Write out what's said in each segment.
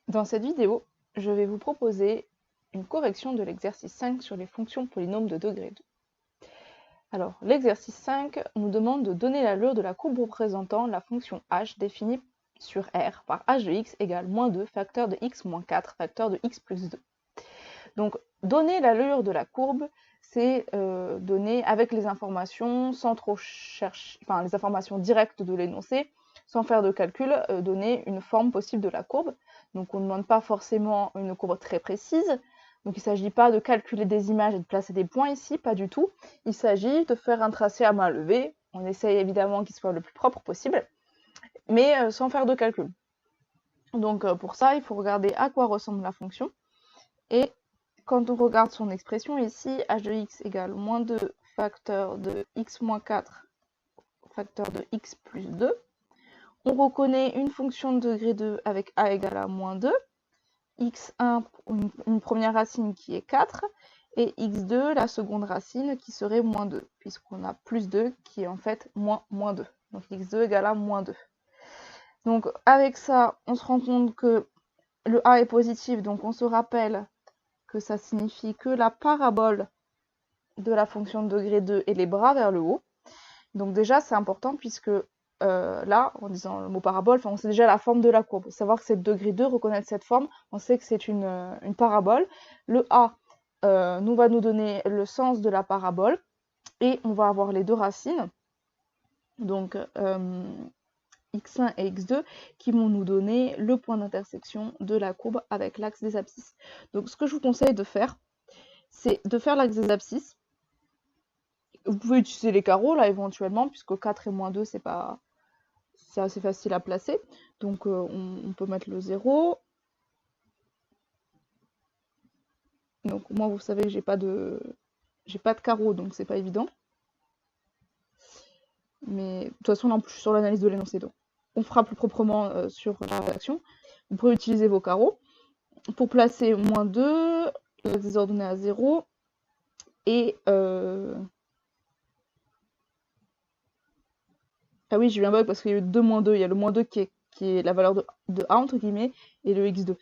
Dans cette vidéo, je vais vous proposer une correction de l'exercice 5 sur les fonctions polynômes de degré 2. Alors, l'exercice 5 nous demande de donner l'allure de la courbe représentant la fonction h définie sur R par h de x égale moins 2 facteur de x moins 4 facteur de x plus 2. Donc, donner l'allure de la courbe, c'est donner avec les informations sans trop chercher, enfin les informations directes de l'énoncé, sans faire de calcul, donner une forme possible de la courbe. Donc on ne demande pas forcément une courbe très précise. Donc il ne s'agit pas de calculer des images et de placer des points ici, pas du tout. Il s'agit de faire un tracé à main levée. On essaye évidemment qu'il soit le plus propre possible, mais sans faire de calcul. Donc pour ça, il faut regarder à quoi ressemble la fonction. Et quand on regarde son expression ici, h de x égale moins 2 facteur de x moins 4 facteur de x plus 2, on reconnaît une fonction de degré 2 avec a égale à moins 2, x1, une première racine qui est 4, et x2, la seconde racine qui serait moins 2, puisqu'on a plus 2 qui est en fait moins 2. Donc x2 égale à moins 2. Donc avec ça, on se rend compte que le a est positif, donc on se rappelle que ça signifie que la parabole de la fonction de degré 2 est les bras vers le haut. Donc déjà, c'est important puisque là, en disant le mot parabole, on sait déjà la forme de la courbe. Savoir que c'est degré 2, reconnaître cette forme, on sait que c'est une parabole. Le A va nous donner le sens de la parabole et on va avoir les deux racines, donc x1 et x2, qui vont nous donner le point d'intersection de la courbe avec l'axe des abscisses. Donc ce que je vous conseille de faire, c'est de faire l'axe des abscisses. Vous pouvez utiliser les carreaux là éventuellement, puisque 4 et moins 2, c'est assez facile à placer. Donc on peut mettre le 0. Donc moi vous savez que j'ai pas de carreau, donc c'est pas évident. Mais de toute façon là je suis sur l'analyse de l'énoncé, donc on fera plus proprement sur la rédaction. Vous pouvez utiliser vos carreaux. Pour placer moins 2, l'axe des ordonnées à 0. Et ah oui, j'ai eu un bug parce qu'il y a eu 2 moins 2. Il y a le moins 2 qui est la valeur de A entre guillemets, et le x2.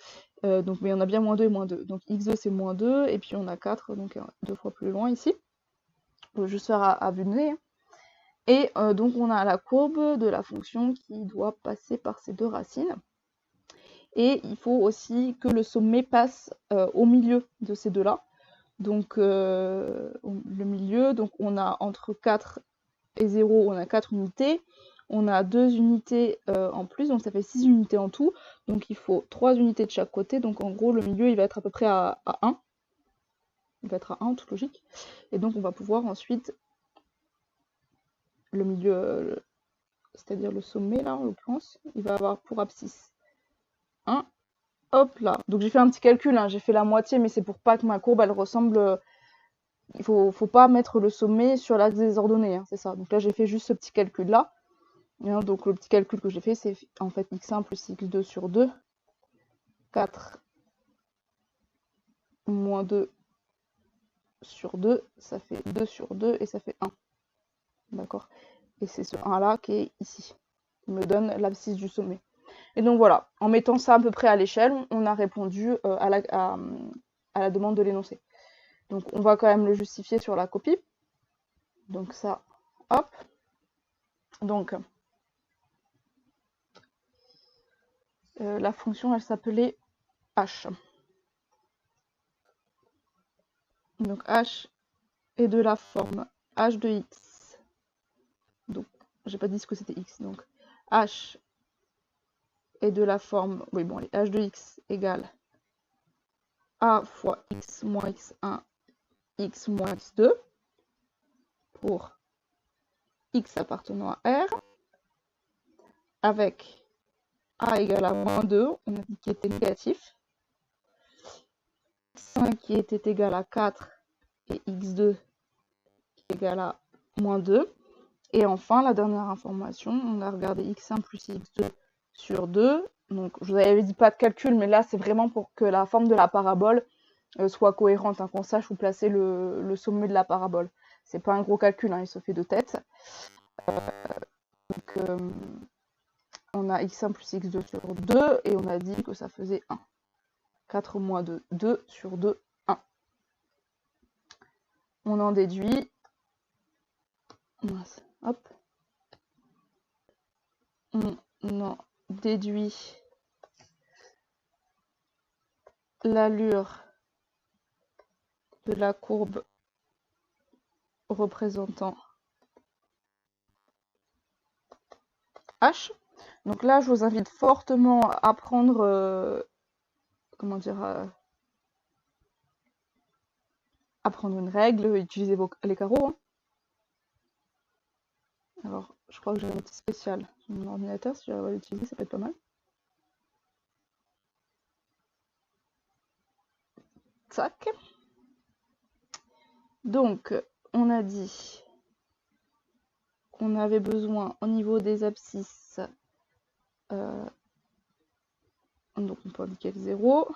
Donc, mais on a bien moins 2 et moins 2. Donc x2 c'est moins 2, et puis on a 4, donc 2 fois plus loin ici. Je vais juste faire à vue de nez. Hein. Et donc on a la courbe de la fonction qui doit passer par ces deux racines. Et il faut aussi que le sommet passe au milieu de ces deux-là. Donc le milieu, donc on a entre 4 et 0, on a 4 unités. On a 2 unités en plus, donc ça fait 6 unités en tout. Donc il faut 3 unités de chaque côté. Donc en gros, le milieu, il va être à peu près à 1. Il va être à 1, en toute logique. Et donc on va pouvoir ensuite, le milieu, c'est-à-dire le sommet, là, en l'occurrence, il va avoir pour abscisse 1. Hop là. Donc j'ai fait un petit calcul, hein. J'ai fait la moitié, mais c'est pour pas que ma courbe, elle ressemble... Il faut pas mettre le sommet sur l'axe des ordonnées, hein, c'est ça. Donc là, j'ai fait juste ce petit calcul-là. Donc le petit calcul que j'ai fait, c'est en fait x1 plus x2 sur 2, 4 moins 2 sur 2, ça fait 2 sur 2 et ça fait 1. D'accord? Et c'est ce 1 là qui est ici, qui me donne l'abscisse du sommet. Et donc voilà, en mettant ça à peu près à l'échelle, on a répondu à la demande de l'énoncé. Donc on va quand même le justifier sur la copie. Donc ça, hop. Donc la fonction, elle s'appelait h. Donc h est de la forme h de x. Donc j'ai pas dit ce que c'était x. Donc h est de la forme, oui bon, h de x égale a fois x moins x1, x moins x2 pour x appartenant à R, avec a égale à moins 2, on a dit qu'il était négatif, x1 qui était égal à 4 et x2 qui est égal à moins 2. Et enfin, la dernière information, on a regardé x1 plus x2 sur 2. Donc, je vous avais dit pas de calcul, mais là, c'est vraiment pour que la forme de la parabole soit cohérente, hein, qu'on sache où placer le sommet de la parabole. C'est pas un gros calcul, hein, il se fait de tête. Donc, on a x1 plus x2 sur 2, et on a dit que ça faisait 1. 4 moins 2, 2 sur 2, 1. On en déduit. Hop. On en déduit l'allure de la courbe représentant H. Donc là, je vous invite fortement à prendre, comment dire, à prendre une règle, utiliser les carreaux. Hein. Alors, je crois que j'ai un outil spécial sur mon ordinateur, si j'arrive à l'utiliser, ça peut être pas mal. Tac. Donc, on a dit qu'on avait besoin au niveau des abscisses, donc on peut indiquer le 0.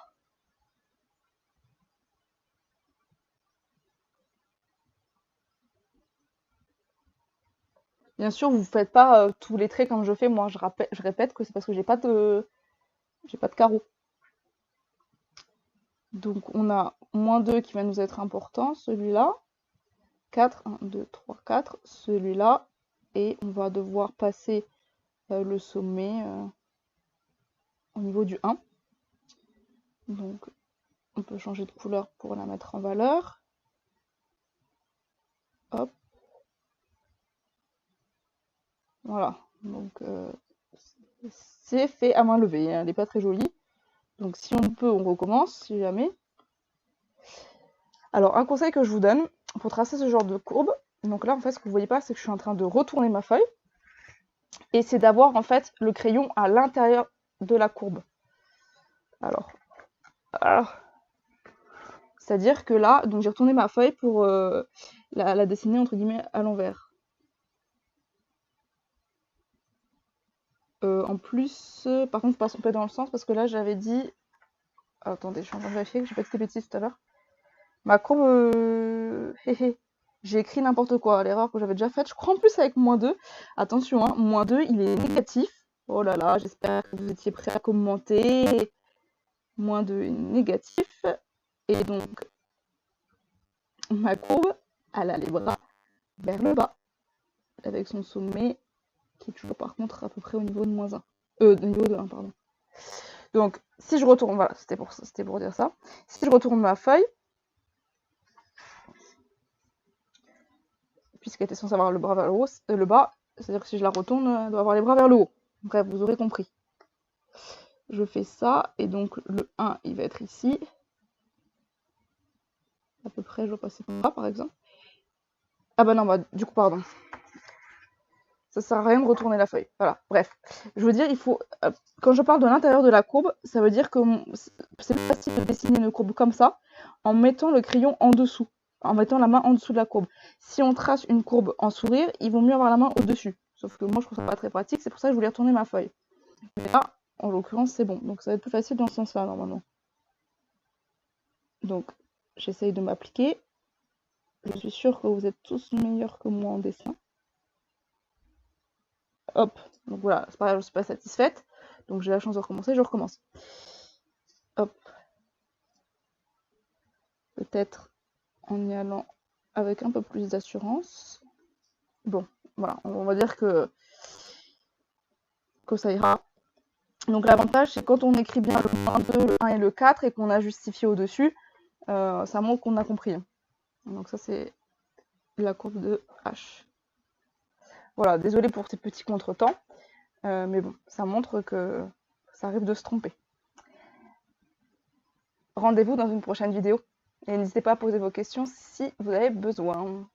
Bien sûr, vous ne faites pas tous les traits comme je fais. Moi, je répète que c'est parce que j'ai pas de carreaux. Donc, on a moins 2 qui va nous être important, celui-là. 4, 1, 2, 3, 4, celui-là. Et on va devoir passer le sommet au niveau du 1. Donc, on peut changer de couleur pour la mettre en valeur. Hop. Voilà. Donc, c'est fait à main levée. Hein. Elle n'est pas très jolie. Donc, si on peut, on recommence, si jamais. Alors, un conseil que je vous donne pour tracer ce genre de courbe. Donc là, en fait, ce que vous voyez pas, c'est que je suis en train de retourner ma feuille. Et c'est d'avoir, en fait, le crayon à l'intérieur de la courbe. Alors. C'est-à-dire que là, donc j'ai retourné ma feuille pour la dessiner entre guillemets à l'envers. En plus, par contre, faut pas se tromper dans le sens parce que là j'avais dit. Attendez, je suis en train de vérifier que j'ai pas dit des bêtises tout à l'heure. Ma courbe. J'ai écrit n'importe quoi, l'erreur que j'avais déjà faite. Je crois en plus avec moins 2. Attention, hein, moins 2, il est négatif. Oh là là, j'espère que vous étiez prêts à commenter. Moins 2 est négatif. Et donc, ma courbe, elle a les bras vers le bas, avec son sommet qui est toujours par contre à peu près au niveau de moins 1. Au niveau de 1, pardon. Donc, si je retourne, voilà, c'était pour dire ça. Si je retourne ma feuille, puisqu'elle était censée avoir le bras vers le haut, le bas, c'est-à-dire que si je la retourne, elle doit avoir les bras vers le haut. Bref, vous aurez compris. Je fais ça, et donc le 1, il va être ici. À peu près, je vais passer par là, par exemple. Ah bah non, bah, du coup, pardon. Ça sert à rien de retourner la feuille. Voilà, bref. Je veux dire, il faut... quand je parle de l'intérieur de la courbe, ça veut dire que c'est plus facile de dessiner une courbe comme ça, en mettant le crayon en dessous, en mettant la main en dessous de la courbe. Si on trace une courbe en sourire, il vaut mieux avoir la main au-dessus. Sauf que moi, je trouve ça pas très pratique, c'est pour ça que je voulais retourner ma feuille. Mais là, en l'occurrence, c'est bon. Donc ça va être plus facile dans ce sens-là, normalement. Donc, j'essaye de m'appliquer. Je suis sûre que vous êtes tous meilleurs que moi en dessin. Hop, donc voilà, c'est pas grave, je suis pas satisfaite. Donc j'ai la chance de recommencer, je recommence. Hop. Peut-être en y allant avec un peu plus d'assurance. Bon, voilà, on va dire que ça ira. Donc l'avantage, c'est quand on écrit bien le 1, 2, le 1 et le 4 et qu'on a justifié au-dessus, ça montre qu'on a compris. Donc ça, c'est la courbe de H. Voilà, désolé pour ces petits contretemps, mais bon, ça montre que ça arrive de se tromper. Rendez-vous dans une prochaine vidéo et n'hésitez pas à poser vos questions si vous avez besoin.